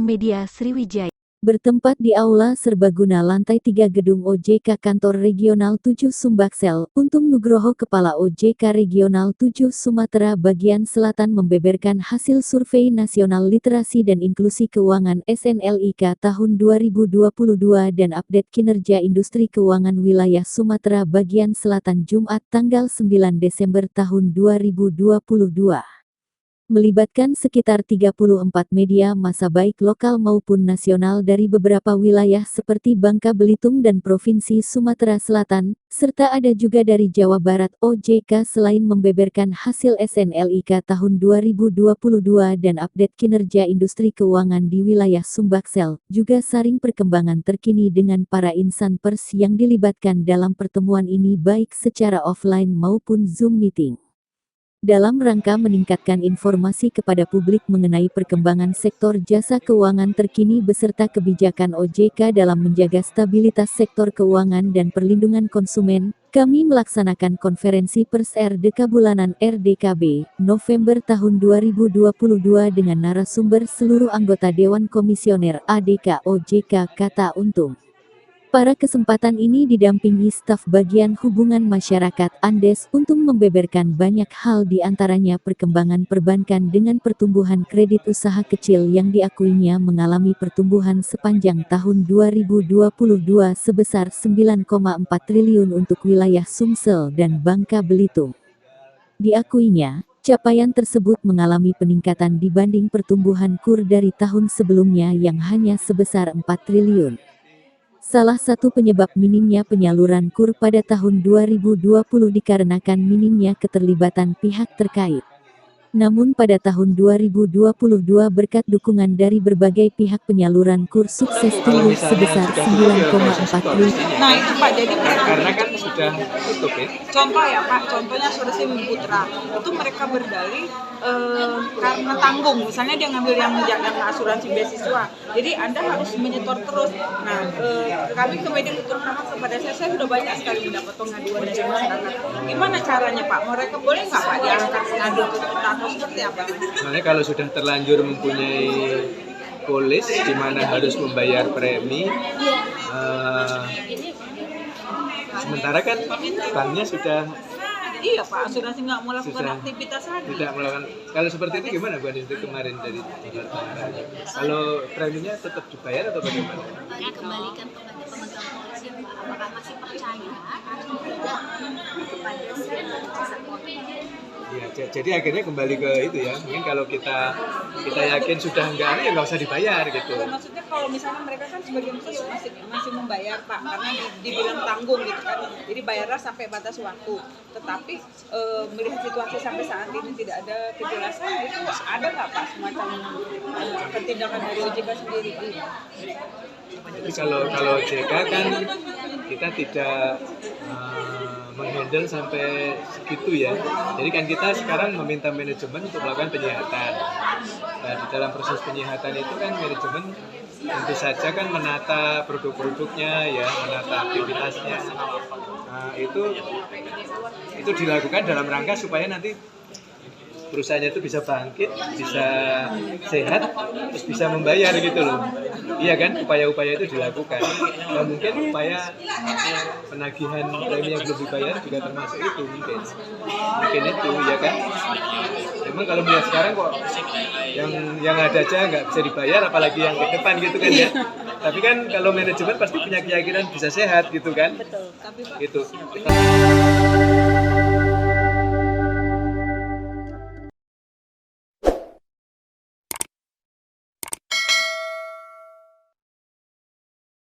Media Sriwijaya. Bertempat di Aula Serbaguna lantai 3 Gedung OJK Kantor Regional 7 Sumbaksel, Untung Nugroho Kepala OJK Regional 7 Sumatera Bagian Selatan membeberkan hasil Survei Nasional Literasi dan Inklusi Keuangan SNLIK tahun 2022 dan update kinerja industri keuangan wilayah Sumatera Bagian Selatan Jumat tanggal 9 Desember tahun 2022. Melibatkan sekitar 34 media massa baik lokal maupun nasional dari beberapa wilayah seperti Bangka Belitung dan Provinsi Sumatera Selatan, serta ada juga dari Jawa Barat. OJK selain membeberkan hasil SNLIK tahun 2022 dan update kinerja industri keuangan di wilayah Sumbaksel, juga saring perkembangan terkini dengan para insan pers yang dilibatkan dalam pertemuan ini baik secara offline maupun Zoom meeting. Dalam rangka meningkatkan informasi kepada publik mengenai perkembangan sektor jasa keuangan terkini beserta kebijakan OJK dalam menjaga stabilitas sektor keuangan dan perlindungan konsumen, kami melaksanakan konferensi pers RDK bulanan RDKB, November tahun 2022 dengan narasumber seluruh anggota Dewan Komisioner ADK OJK, kata Untung. Pada kesempatan ini didampingi staf bagian hubungan masyarakat Andes untuk membeberkan banyak hal di antaranya perkembangan perbankan dengan pertumbuhan kredit usaha kecil yang diakuinya mengalami pertumbuhan sepanjang tahun 2022 sebesar 9,4 triliun untuk wilayah Sumsel dan Bangka Belitung. Diakuinya, capaian tersebut mengalami peningkatan dibanding pertumbuhan KUR dari tahun sebelumnya yang hanya sebesar 4 triliun. Salah satu penyebab minimnya penyaluran KUR pada tahun 2020 dikarenakan minimnya keterlibatan pihak terkait. Namun pada tahun 2022 berkat dukungan dari berbagai pihak penyaluran KUR sukses tumbuh sebesar 9,4 triliun. Nah itu Pak, jadi karena kan sudah tutup ya. Contoh ya Pak, contohnya Surasi Putra, itu mereka berdalih karena tanggung, misalnya dia ngambil yang asuransi beasiswa, jadi Anda harus menyetor terus. Nah kami ke media terutama kepada saya sudah banyak sekali mendapat pengaduan dari masyarakat. Gimana caranya Pak? Mereka boleh nggak Pak diarahkan pengaduan ke kita atau seperti apa? Makanya kalau sudah terlanjur mempunyai polis di mana harus membayar premi, sementara kan banknya sudah iya Pak, asuransi nggak melakukan aktivitas lagi. Tidak melakukan. Kalau seperti itu gimana Bu Anies itu kemarin dari Jakarta? Kalau preminya tetap dibayar atau bagaimana? Dikembalikan kepada pemegang polisi Pak, apakah masih percaya atau tidak kepada jasa keuangan? Ya, jadi akhirnya kembali ke itu ya. Mungkin kalau kita yakin sudah enggak ya nggak usah dibayar gitu. Maksudnya kalau misalnya mereka kan sebagian besar masih membayar Pak, karena dibilang tanggung gitu kan. Jadi bayarlah sampai batas waktu. Tetapi melihat situasi sampai saat ini tidak ada kejelasan gitu, ada nggak Pak semacam tindakan dari OJK sendiri? Jadi kalau OJK kan kita tidak menghandle sampai segitu ya. Jadi kan kita sekarang meminta manajemen untuk melakukan penyihatan. Nah, di dalam proses penyihatan itu kan manajemen tentu saja kan menata produk-produknya ya, menata aktivitasnya. Nah, itu dilakukan dalam rangka supaya nanti perusahaannya itu bisa bangkit, bisa sehat, terus bisa membayar gitu loh. Iya kan, upaya-upaya itu dilakukan. Dan mungkin upaya penagihan premi yang belum dibayar juga termasuk itu mungkin itu ya kan. Memang kalau melihat sekarang kok yang ada aja nggak bisa dibayar, apalagi yang ke depan gitu kan ya. Tapi kan kalau manajemen pasti punya keyakinan bisa sehat gitu kan. Betul. Tapi Pak, gitu.